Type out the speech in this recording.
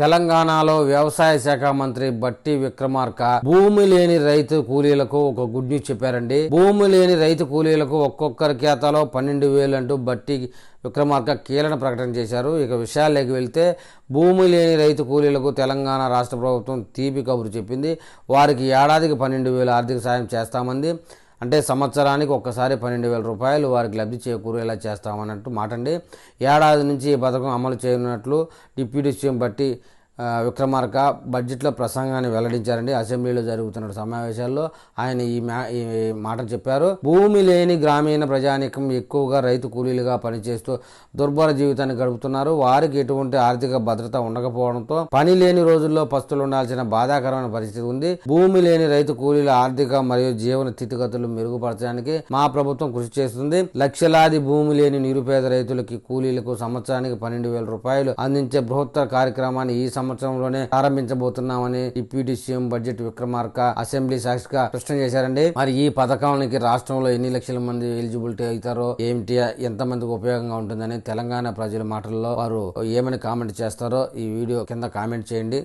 తెలంగాణలో వ్యవసాయ శాఖ మంత్రి బట్టి విక్రమార్క భూమి లేని రైతు కూలీలకు ఒక గుడ్ న్యూస్ చెప్పారండి. భూమి లేని రైతు కూలీలకు ఒక్కొక్కరి ఖాతాలో 12,000 అంటూ బట్టి విక్రమార్క కీలక ప్రకటన చేశారు. ఇక విషయాల్లోకి వెళ్తే భూమి లేని రైతు కూలీలకు తెలంగాణ రాష్ట్ర ప్రభుత్వం తీపి కబురు చెప్పింది. వారికి ఏడాదికి 12,000 ఆర్థిక సాయం చేస్తామంది. అంటే సంవత్సరానికి ఒక్కసారి 12,000 రూపాయలు వారికి లబ్ధి చేకూరేలా చేస్తామన్నట్టు మాటండి. ఏడాది నుంచి ఈ పథకం అమలు చేయనున్నట్లు డిప్యూటీ సీఎం బట్టి విక్రమార్క బడ్జెట్లో ప్రసంగాన్ని వెల్లడించారండి. అసెంబ్లీలో జరుగుతున్న సమావేశాల్లో ఆయన ఈ మాటలు చెప్పారు. భూమి లేని గ్రామీణ ప్రజానీకం ఎక్కువగా రైతు కూలీలుగా పనిచేస్తూ దుర్భర జీవితాన్ని గడుపుతున్నారు. వారికి ఎటువంటి ఆర్థిక భద్రత ఉండకపోవడంతో పని లేని రోజుల్లో పస్తులు ఉండాల్సిన బాధాకరమైన పరిస్థితి ఉంది. భూమి లేని రైతు కూలీల ఆర్థిక మరియు జీవన స్థితిగతులు మెరుగుపరచడానికి మా ప్రభుత్వం కృషి చేస్తుంది. లక్షలాది భూమి లేని నిరుపేద రైతులకి కూలీలకు సంవత్సరానికి 12,000 రూపాయలు అందించే బృహత్తర కార్యక్రమాన్ని ఈ సంవత్సరంలోనే ప్రారంభించబోతున్నామని deputy CM budget Vikramarka assembly సాక్షిగా స్పష్టం చేశారండి. మరి ఈ పథకానికి రాష్ట్రంలో ఎన్ని లక్షల మంది ఎలిజిబిలిటీ అవుతారో ఏమిటి, ఎంతమందికి ఉపయోగంగా ఉంటుందని తెలంగాణ ప్రజల మాటల్లో వారు ఏమని కామెంట్ చేస్తారో ఈ వీడియో కింద కామెంట్ చేయండి.